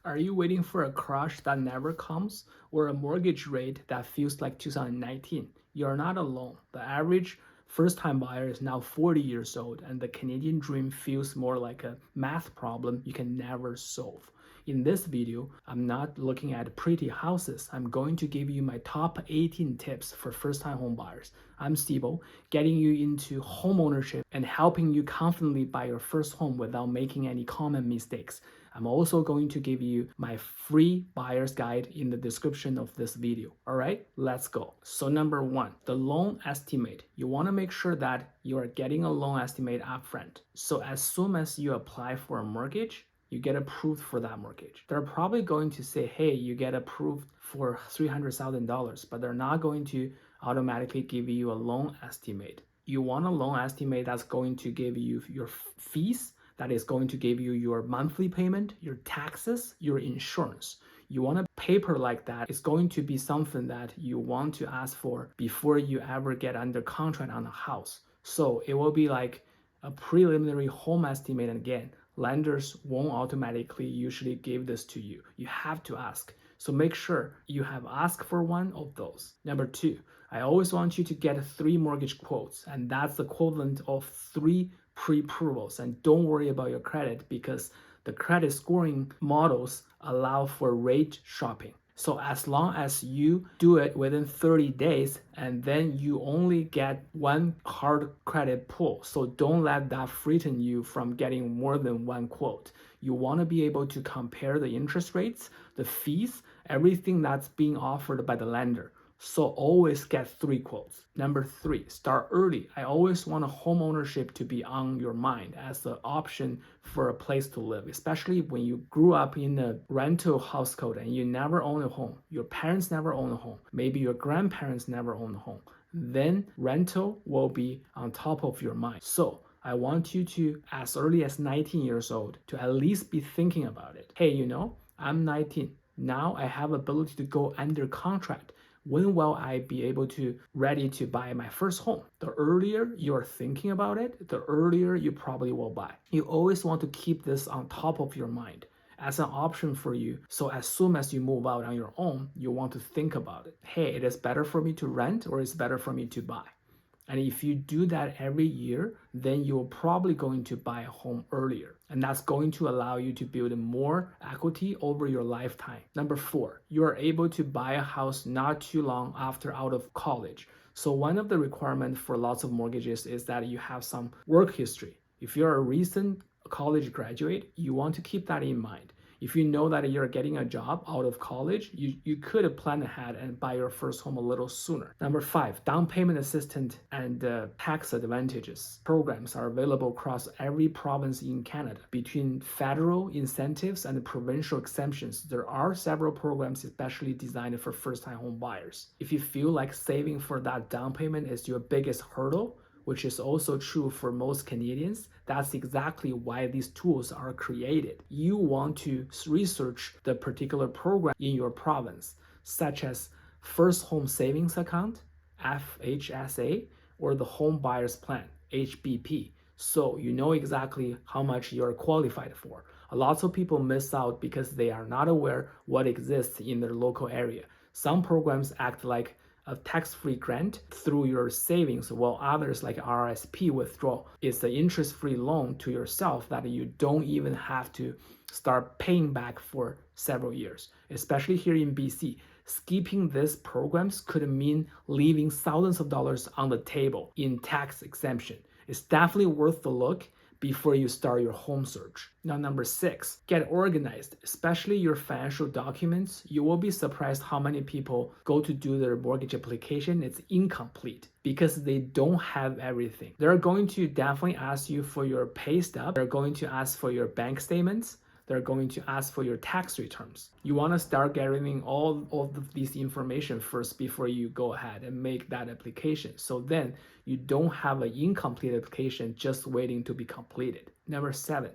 Are you waiting for a crush that never comes or a mortgage rate that feels like 2019? You're not alone. The average first time buyer is now 40 years old, and the Canadian dream feels more like a math problem you can never solve. In this video, I'm not looking at pretty houses. I'm going to give you my top 18 tips for first time home buyers. I'm Steve, getting you into home ownership and helping you confidently buy your first home without making any common mistakes. I'm also going to give you my free buyer's guide in the description of this video. All right, let's go. So number one, the loan estimate. You want to make sure that you are getting a loan estimate upfront. So as soon as you apply for a mortgage, you get approved for that mortgage. They're probably going to say, hey, you get approved for $300,000, but they're not going to automatically give you a loan estimate. You want a loan estimate that's going to give you your fees, that is going to give you your monthly payment, your taxes, your insurance. You want a paper like that. It's going to be something that you want to ask for before you ever get under contract on a house. So it will be like a preliminary home estimate. And again, lenders won't automatically usually give this to you. You have to ask. So make sure you have asked for one of those. Number two, I always want you to get 3 mortgage quotes, and that's the equivalent of 3 pre-approvals. And don't worry about your credit because the credit scoring models allow for rate shopping. So as long as you do it within 30 days and then you only get 1 hard credit pull. So don't let that frighten you from getting more than 1 quote. You want to be able to compare the interest rates, the fees, everything that's being offered by the lender. So always get 3 quotes. Number 3, start early. I always want a home ownership to be on your mind as an option for a place to live, especially when you grew up in a rental household and you never own a home. Your parents never own a home. Maybe your grandparents never own a home. Then rental will be on top of your mind. So I want you to, as early as 19 years old, to at least be thinking about it. Hey, I'm 19. Now I have ability to go under contract. When will I be able to ready to buy my first home? The earlier you're thinking about it, the earlier you probably will buy. You always want to keep this on top of your mind as an option for you. So as soon as you move out on your own, you want to think about it. Hey, it is better for me to rent or it's better for me to buy. And if you do that every year, then you're probably going to buy a home earlier. And that's going to allow you to build more equity over your lifetime. Number 4, you are able to buy a house not too long after out of college. So one of the requirements for lots of mortgages is that you have some work history. If you're a recent college graduate, you want to keep that in mind. If you know that you're getting a job out of college, you could plan ahead and buy your first home a little sooner. Number 5, down payment assistance and tax advantages. Programs are available across every province in Canada. Between federal incentives and provincial exemptions, there are several programs especially designed for first-time home buyers. If you feel like saving for that down payment is your biggest hurdle, which is also true for most Canadians, that's exactly why these tools are created. You want to research the particular program in your province, such as First Home Savings Account, FHSA, or the Home Buyers Plan, HBP. So you know exactly how much you're qualified for. A lot of people miss out because they are not aware what exists in their local area. Some programs act like a tax-free grant through your savings, while others like RSP withdrawal is the interest-free loan to yourself that you don't even have to start paying back for several years. Especially here in BC, skipping these programs could mean leaving thousands of dollars on the table in tax exemption. It's definitely worth the look before you start your home search. Now, number 6, get organized, especially your financial documents. You will be surprised how many people go to do their mortgage application. It's incomplete because they don't have everything. They're going to definitely ask you for your pay stub. They're going to ask for your bank statements. They're going to ask for your tax returns. You want to start gathering all of this information first before you go ahead and make that application. So then you don't have an incomplete application just waiting to be completed. Number 7,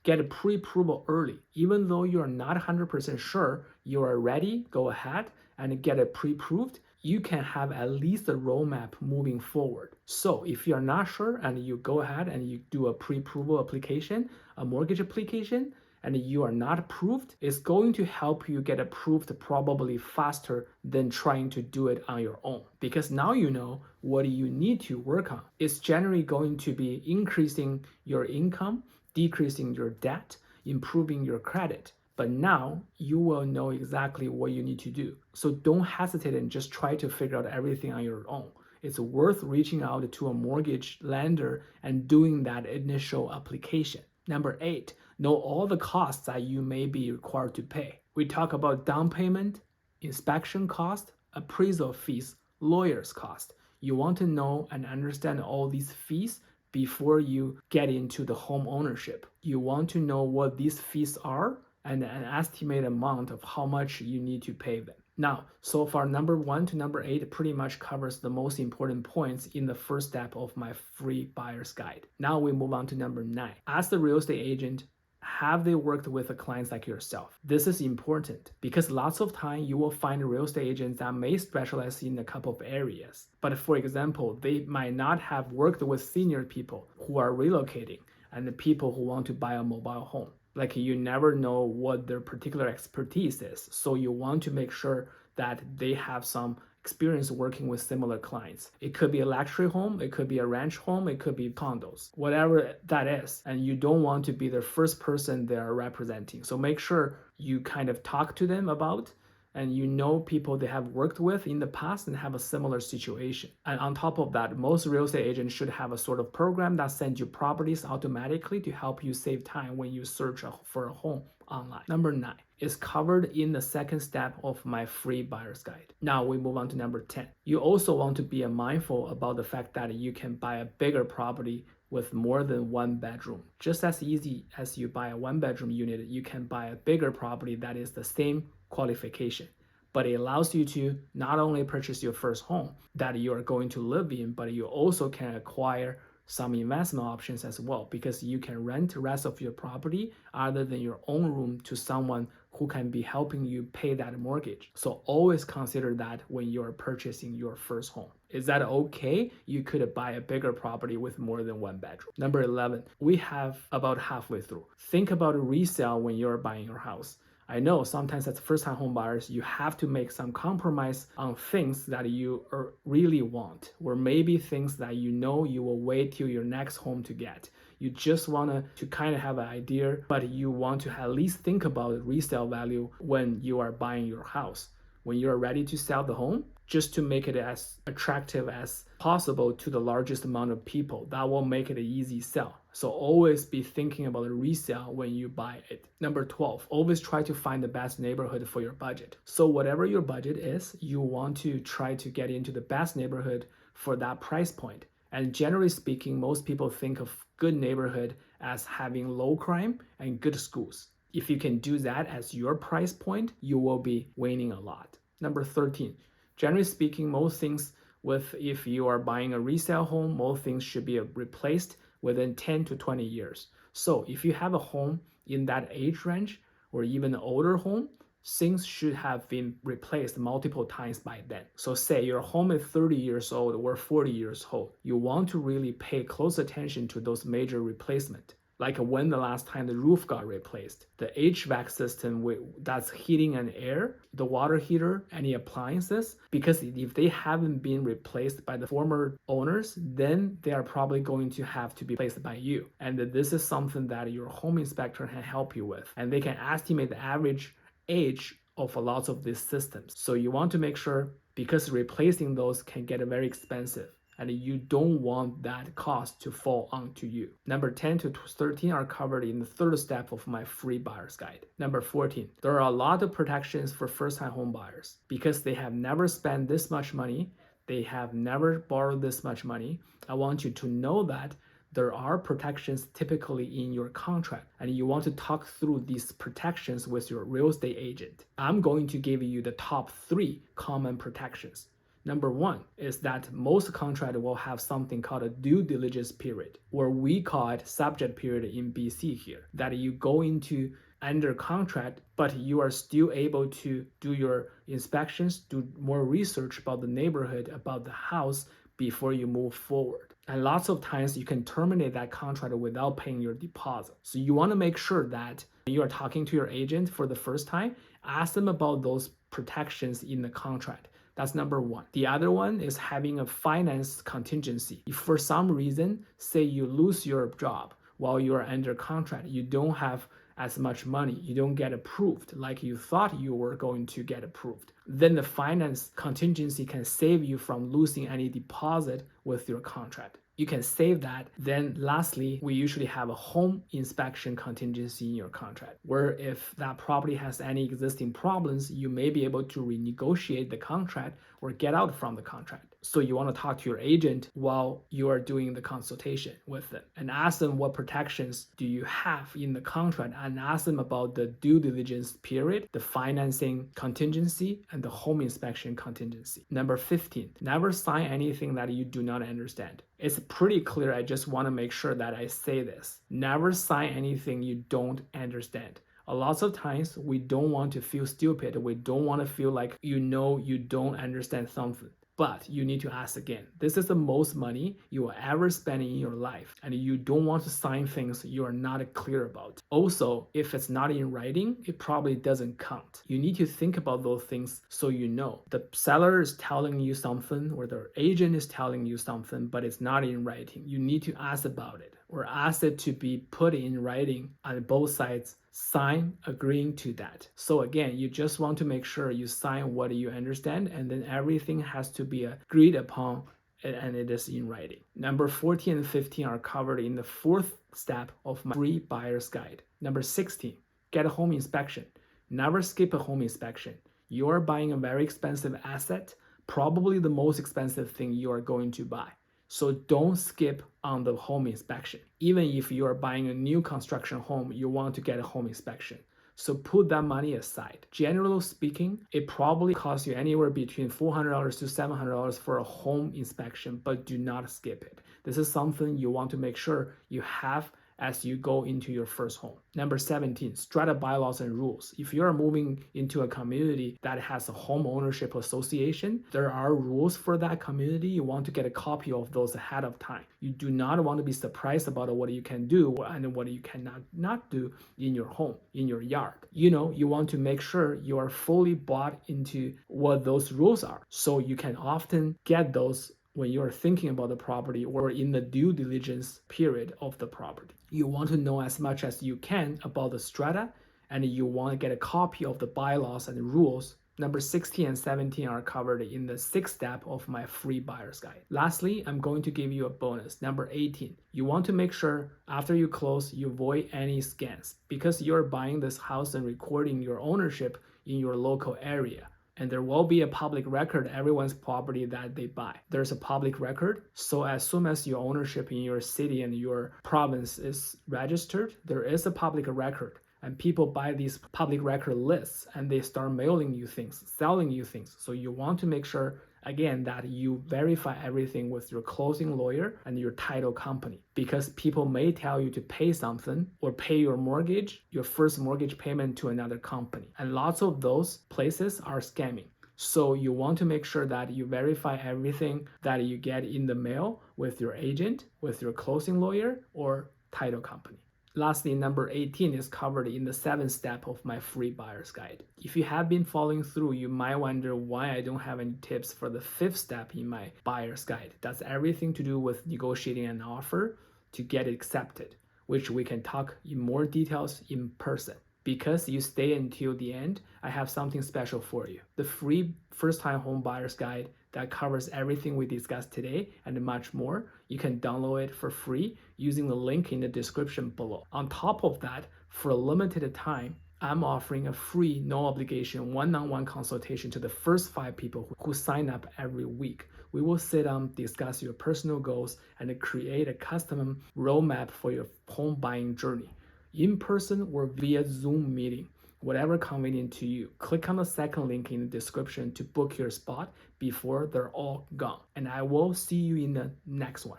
get a pre-approval early. Even though you're not 100% sure you are ready, go ahead and get it pre-approved. You can have at least a roadmap moving forward. So if you're not sure and you go ahead and you do a pre-approval application, a mortgage application, and you are not approved, it's going to help you get approved probably faster than trying to do it on your own. Because now you know what you need to work on. It's generally going to be increasing your income, decreasing your debt, improving your credit. But now you will know exactly what you need to do. So don't hesitate and just try to figure out everything on your own. It's worth reaching out to a mortgage lender and doing that initial application. Number 8, know all the costs that you may be required to pay. We talk about down payment, inspection cost, appraisal fees, lawyer's cost. You want to know and understand all these fees before you get into the home ownership. You want to know what these fees are and an estimated amount of how much you need to pay them. Now, so far, number 1 to number 8 pretty much covers the most important points in the first step of my free buyer's guide. Now we move on to number 9. As the real estate agent, have they worked with clients like yourself? This is important because lots of time you will find real estate agents that may specialize in a couple of areas. But for example, they might not have worked with senior people who are relocating and the people who want to buy a mobile home. Like you never know what their particular expertise is. So you want to make sure that they have some experience working with similar clients. It could be a luxury home, it could be a ranch home, it could be condos, whatever that is. And you don't want to be the first person they are representing. So make sure you kind of talk to them about and you know people they have worked with in the past and have a similar situation. And on top of that, most real estate agents should have a sort of program that sends you properties automatically to help you save time when you search for a home online. Number 9 is covered in the second step of my free buyer's guide. Now we move on to number 10. You also want to be mindful about the fact that you can buy a bigger property with more than one bedroom. Just as easy as you buy a 1-bedroom unit, you can buy a bigger property that is the same qualification. But it allows you to not only purchase your first home that you are going to live in, but you also can acquire some investment options as well, because you can rent the rest of your property other than your own room to someone who can be helping you pay that mortgage. So always consider that when you're purchasing your first home. Is that okay? You could buy a bigger property with more than 1 bedroom. Number 11, we have about halfway through. Think about a resale when you're buying your house. I know sometimes as first-time home buyers, you have to make some compromise on things that you really want, or maybe things that you know you will wait till your next home to get. You just want to kind of have an idea, but you want to at least think about resale value when you are buying your house. When you're ready to sell the home, just to make it as attractive as possible to the largest amount of people. That will make it an easy sell. So always be thinking about a resale when you buy it. Number 12, always try to find the best neighborhood for your budget. So whatever your budget is, you want to try to get into the best neighborhood for that price point. And generally speaking, most people think of good neighborhood as having low crime and good schools. If you can do that as your price point, you will be winning a lot. Number 13, generally speaking, most things if you are buying a resale home, most things should be replaced within 10 to 20 years. So if you have a home in that age range or even an older home, things should have been replaced multiple times by then. So say your home is 30 years old or 40 years old, you want to really pay close attention to those major replacements. Like when the last time the roof got replaced, the HVAC system that's heating and air, the water heater, any appliances, because if they haven't been replaced by the former owners, then they are probably going to have to be replaced by you. And this is something that your home inspector can help you with. And they can estimate the average age of a lot of these systems. So you want to make sure, because replacing those can get very expensive, and you don't want that cost to fall onto you. Number 10 to 13 are covered in the third step of my free buyer's guide. Number 14, there are a lot of protections for first-time home buyers because they have never spent this much money, they have never borrowed this much money. I want you to know that there are protections typically in your contract, and you want to talk through these protections with your real estate agent. I'm going to give you the top 3 common protections. Number 1 is that most contracts will have something called a due diligence period, or we call it subject period in BC here, that you go into under contract, but you are still able to do your inspections, do more research about the neighborhood, about the house before you move forward. And lots of times you can terminate that contract without paying your deposit. So you want to make sure that when you are talking to your agent for the first time, ask them about those protections in the contract. That's number one. The other one is having a finance contingency. If for some reason, say you lose your job while you are under contract, you don't have as much money, you don't get approved like you thought you were going to get approved, then the finance contingency can save you from losing any deposit with your contract. You can save that. Then lastly, we usually have a home inspection contingency in your contract, where if that property has any existing problems, you may be able to renegotiate the contract or get out from the contract. So you want to talk to your agent while you are doing the consultation with them and ask them what protections do you have in the contract, and ask them about the due diligence period, the financing contingency, and the home inspection contingency. Number 15, never sign anything that you do not understand. It's pretty clear. I just want to make sure that I say this. Never sign anything you don't understand. A lot of times we don't want to feel stupid. We don't want to feel like you don't understand something. But you need to ask again. This is the most money you will ever spend in your life, and you don't want to sign things you are not clear about. Also, if it's not in writing, it probably doesn't count. You need to think about those things so you know. The seller is telling you something or the agent is telling you something, but it's not in writing. You need to ask about it or ask it to be put in writing on both sides. Sign agreeing to that. So again, you just want to make sure you sign what you understand, and then everything has to be agreed upon and it is in writing. Number 14 and 15 are covered in the fourth step of my free buyer's guide. Number 16, get a home inspection. Never skip a home inspection. You are buying a very expensive asset, probably the most expensive thing you are going to buy. So don't skip on the home inspection. Even if you are buying a new construction home, you want to get a home inspection. So put that money aside. Generally speaking, it probably costs you anywhere between $400 to $700 for a home inspection, but do not skip it. This is something you want to make sure you have as you go into your first home. Number 17, strata bylaws and rules. If you are moving into a community that has a home ownership association, there are rules for that community. You want to get a copy of those ahead of time. You do not want to be surprised about what you can do and what you cannot not do in your home, in your yard. You want to make sure you are fully bought into what those rules are. So you can often get those when you're thinking about the property or in the due diligence period of the property. You want to know as much as you can about the strata, and you want to get a copy of the bylaws and rules. Number 16 and 17 are covered in the sixth step of my free buyer's guide. Lastly, I'm going to give you a bonus. Number 18, you want to make sure after you close, you avoid any scams, because you're buying this house and recording your ownership in your local area. And there will be a public record everyone's property that they buy. There's a public record. So as soon as your ownership in your city and your province is registered, there is a public record. And people buy these public record lists and they start mailing you things, selling you things. So you want to make sure, again, that you verify everything with your closing lawyer and your title company, because people may tell you to pay something or pay your mortgage, your first mortgage payment to another company. And lots of those places are scamming. So you want to make sure that you verify everything that you get in the mail with your agent, with your closing lawyer, or title company. Lastly, number 18 is covered in the seventh step of my free buyer's guide. If you have been following through, you might wonder why I don't have any tips for the fifth step in my buyer's guide. That's everything to do with negotiating an offer to get it accepted, which we can talk in more details in person. Because you stay until the end, I have something special for you. The free first-time home buyer's guide that covers everything we discussed today and much more. You can download it for free using the link in the description below. On top of that, for a limited time, I'm offering a free, no obligation, one-on-one consultation to the first 5 people who sign up every week. We will sit down, discuss your personal goals, and create a custom roadmap for your home buying journey. In person or via Zoom meeting, whatever convenient to you. Click on the second link in the description to book your spot before they're all gone. And I will see you in the next one.